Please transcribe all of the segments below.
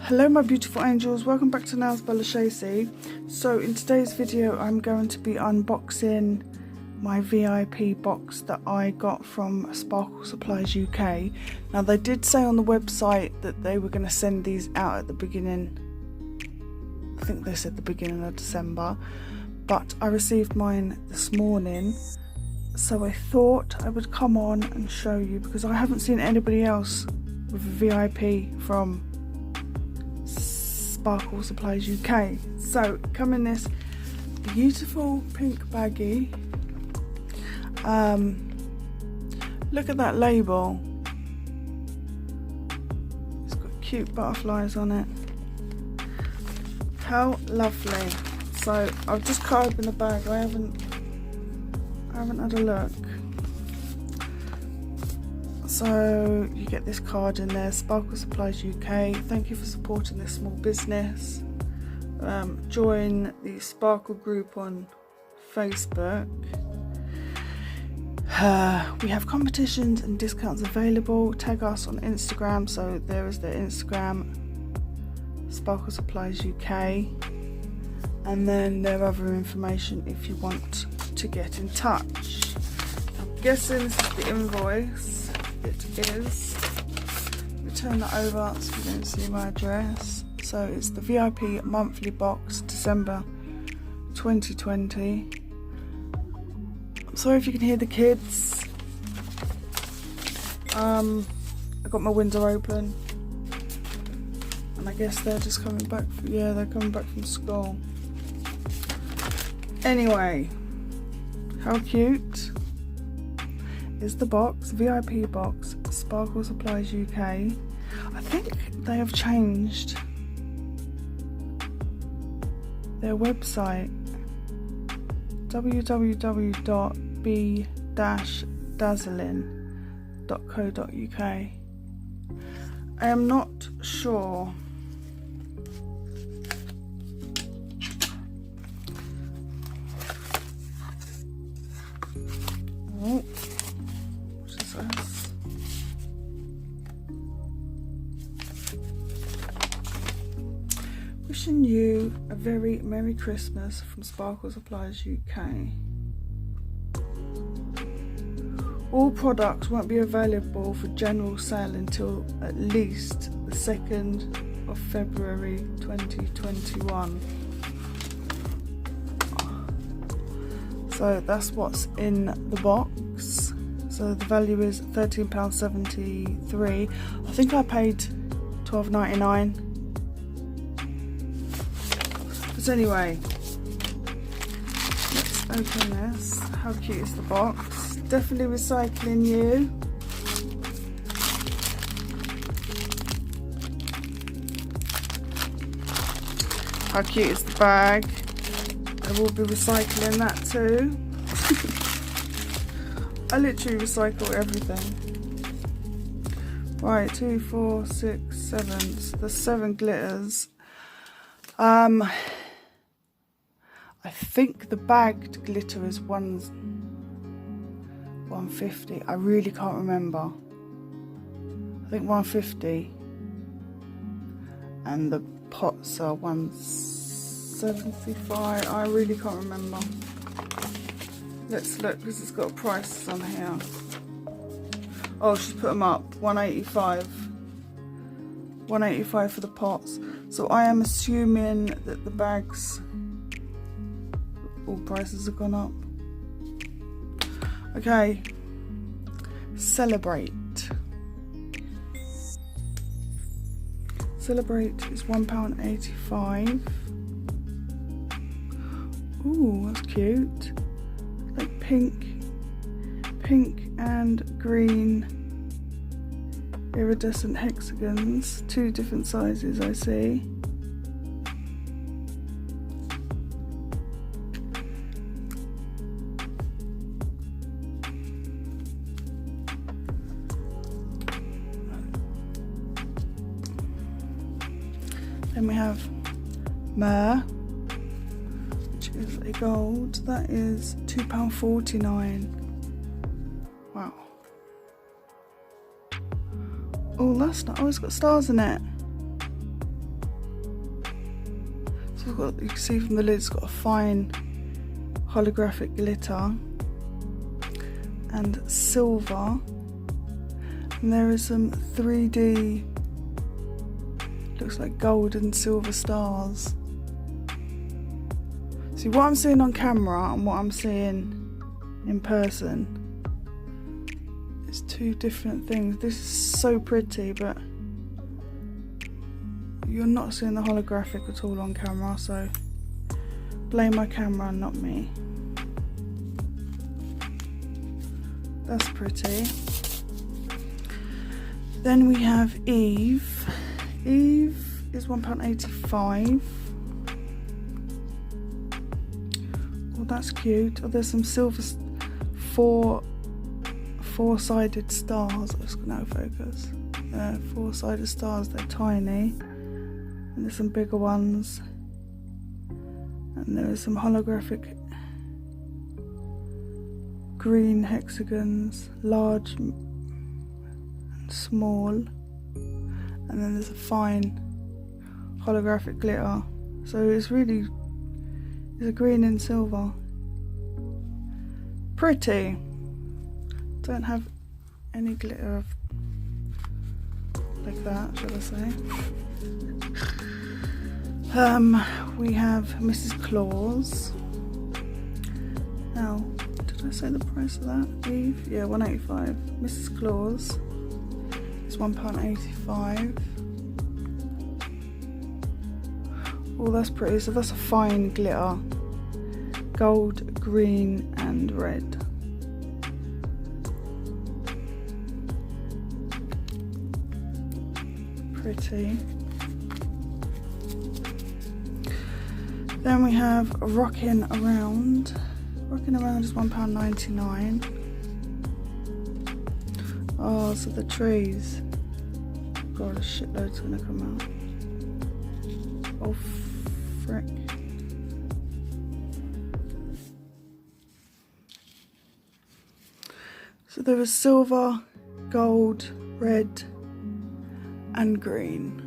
Hello my beautiful angels, welcome back to LJOLUSEsi. So in today's video I'm going to be unboxing my VIP box that I got from Sparkle Supplies UK. Now they did say on the website that they were going to send these out at the beginning, I think they said the beginning of December, but I received mine this morning, so I thought I would come on and show you because I haven't seen anybody else with a VIP from Sparkle Supplies UK. So come in this beautiful pink baggie. Look at that label, it's got cute butterflies on it. How lovely. So I've just cut open the bag. I haven't had a look. So you get this card in there, Sparkle Supplies UK. Thank you for supporting this small business. Join the Sparkle group on Facebook. We have competitions and discounts available. Tag us on Instagram. So there is their Instagram, Sparkle Supplies UK. And then their other information if you want to get in touch. I'm guessing this is the invoice. It is. Let me turn that over so you don't see my address. So it's the VIP monthly box, December 2020. I'm sorry if you can hear the kids. I got my window open, and I guess they're just coming back. They're coming back from school. Anyway, how cute is the box? VIP box, Sparkle Supplies UK. I think they have changed their website, www.b-dazzling.co.uk. I am not sure. Oh, what is this? Wishing you a very Merry Christmas from Sparkle Supplies UK. All products won't be available for general sale until at least the 2nd of February 2021. So that's what's in the box. So the value is £13.73. I think I paid £12.99. But anyway, let's open this. How cute is the box? Definitely recycling you. How cute is the bag? I will be recycling that too. I literally recycle everything. Right, 2, 4, 6, 7. So there's 7 glitters. I think the bagged glitter is 150. I really can't remember. I think 150. And the pots are 175. I really can't remember. Let's look because it's got prices on here. Oh, she's put them up. 185. 185 for the pots. So I am assuming that the bags, all prices have gone up. Okay. Celebrate. Celebrate is £1.85. Ooh, that's cute. Like pink and green iridescent hexagons. 2 different sizes I see. Then we have myrrh, which is a gold. That is £2.49. Wow. Oh, that's not. Oh, it's got stars in it. So you can see from the lid, it's got a fine holographic glitter and silver, and there is some 3D, looks like gold and silver stars. See, what I'm seeing on camera and what I'm seeing in person is two different things. This is so pretty, but you're not seeing the holographic at all on camera, so blame my camera and not me. That's pretty. Then we have Eve. Eve is £1.85. Oh, that's cute. Oh, there's some silver four-sided stars. It's no focus. Four-sided stars. They're tiny, and there's some bigger ones. And there is some holographic green hexagons, large and small, and then there's a fine holographic glitter. So it's a green and silver. Pretty. Don't have any glitter like that, should I say. We have Mrs. Claus. Now, did I say the price of that? Eve? Yeah, £1.85. Mrs. Claus is £1.85. Oh, that's pretty. So that's a fine glitter. Gold, green and red. Pretty. Then we have Rockin' Around. Rockin' Around is £1.99. Oh, so the trees. God, a shitload's gonna come out. Oh, frick. So there is silver, gold, red and green.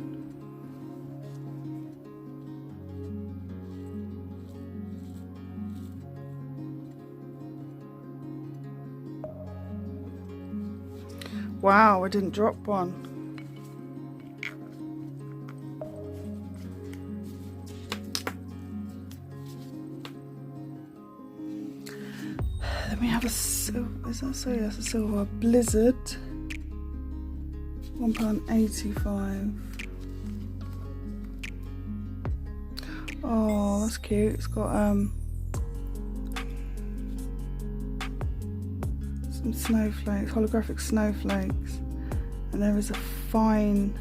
Wow, I didn't drop one. Then we have a silver, is that so? Yes, a silver Blizzard. £1.85. Oh, that's cute. It's got some snowflakes, holographic snowflakes, and there is a fine,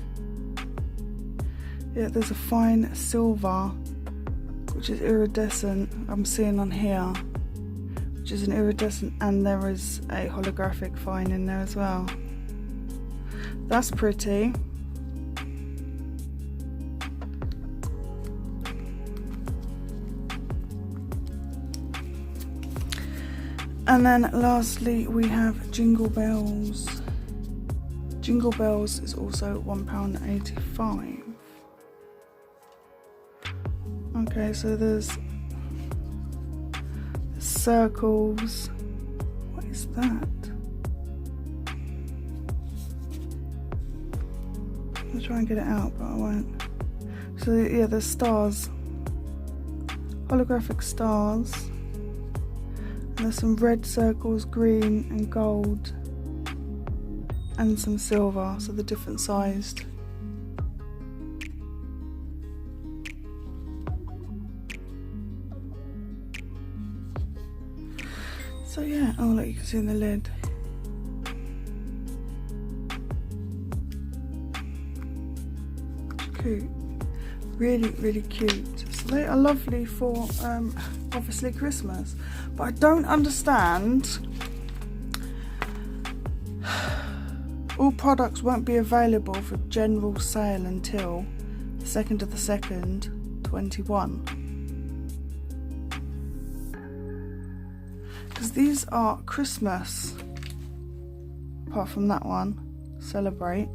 there's a fine silver which is iridescent. I'm seeing on here, which is an iridescent, and there is a holographic fine in there as well. That's pretty. And then lastly we have Jingle Bells. Jingle Bells is also £1.85. Okay, so there's circles. What is that? I'll try and get it out, but I won't. So yeah, there's stars, holographic stars, and there's some red circles, green and gold, and some silver, so they're different sized. So yeah, oh look, you can see in the lid. Cute. Really, really cute. So they are lovely for obviously Christmas. But I don't understand. All products won't be available for general sale until the 2nd of the 2nd, 21. Because these are Christmas. Apart from that one, Celebrate.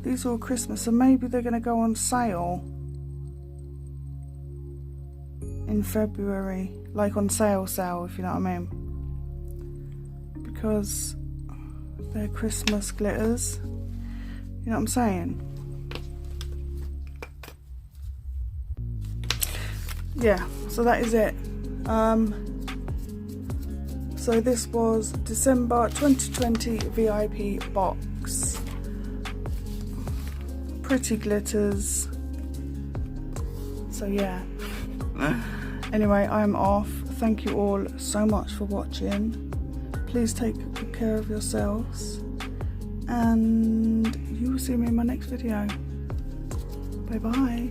These are all Christmas, so maybe they're going to go on sale. in February, like on sale, if you know what I mean, because they're Christmas glitters, you know what I'm saying? Yeah, so that is it. So this was December 2020 VIP box. Pretty glitters. So yeah. Anyway, I'm off. Thank you all so much for watching. Please take good care of yourselves. And you will see me in my next video. Bye bye.